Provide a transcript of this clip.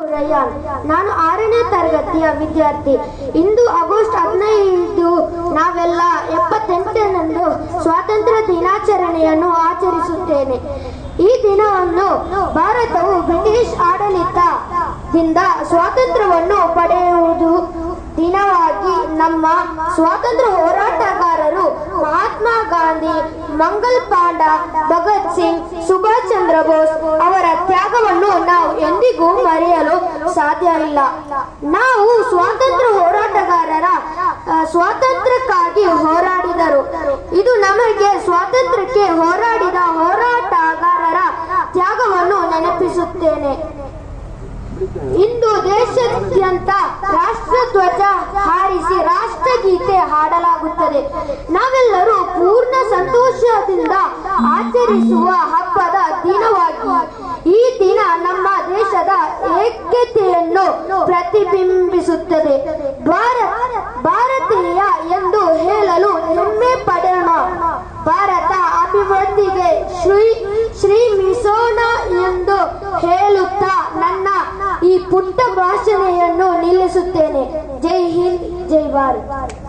ರಯಾನ್, ನಾನು 6ನೇ ತರಗತಿಯ ವಿದ್ಯಾರ್ಥಿ. ಇಂದು ಆಗಸ್ಟ್ 15 ನಾವೆಲ್ಲ 78ರಂದು ಸ್ವಾತಂತ್ರ್ಯ ದಿನಾಚರಣೆಯನ್ನು ಆಚರಿಸುತ್ತೇವೆ. ಈ ದಿನವನ್ನು ಭಾರತವು ಬ್ರಿಟಿಷ್ ಆಡಳಿತದಿಂದ ಸ್ವಾತಂತ್ರ್ಯವನ್ನು ಪಡೆಯುವುದು ದಿನವಾಗಿ ನಮ್ಮ ಸ್ವಾತಂತ್ರ್ಯ ಹೋರಾಟಗಾರರು ಮಹಾತ್ಮ ಗಾಂಧಿ, ಮಂಗಲ್ ಪಾಂಡ, ಭಗತ್ ಸಿಂಗ್, ಸುಭಾಷ್ ಚಂದ್ರ ಬೋಸ್ ಅವರ ತ್ಯಾಗವನ್ನು ನಾವು ಎಂದಿಗೂ ಮರೆಯಲು ಸಾಧ್ಯ ಇಲ್ಲ. ನಾವು ಸ್ವಾತಂತ್ರ್ಯ ಹೋರಾಟಗಾರರ ಸ್ವಾತಂತ್ರ್ಯಕ್ಕಾಗಿ ಹೋರಾಡಿದರು. ಇದು ನಮಗೆ ಸ್ವಾತಂತ್ರ್ಯಕ್ಕೆ ಹೋರಾಡಿದ ಹೋರಾಟಗಾರರ ತ್ಯಾಗವನ್ನು ನೆನಪಿಸುತ್ತೇನೆ. ಇಂದು ದೇಶಾದ್ಯಂತ ರಾಷ್ಟ್ರಧ್ವಜ ಹಾರಿಸಿ ರಾಷ್ಟ್ರಗೀತೆ ಹಾಡಲಾಗುತ್ತದೆ. ನಾವೆಲ್ಲರೂ ಪೂರ್ಣ ಸಂತೋಷದಿಂದ ಆಚರಿಸುವ ಹಬ್ಬದ ದಿನವಾಗಿ ಈ ದಿನ ನಮ್ಮ ದೇಶದ ಏಕತೆಯನ್ನು ಪ್ರತಿಬಿಂಬಿಸುತ್ತದೆ. ಭಾರತೀಯ ಎಂದು ಹೇಳಲು ಹೆಮ್ಮೆ ಪಡೋಣ. ಭಾರತ ಅಭಿವೃದ್ಧಿಗೆ ಶ್ರಮಿಸೋಣ ಎಂದು ಹೇಳುತ್ತಾ ನನ್ನ ಈ ಪುಟ್ಟ ಭಾಷಣೆಯನ್ನು ನಿಲ್ಲಿಸುತ್ತೇನೆ. ಜೈ ಹಿಂದ್, ಜೈ ಭಾರತ್.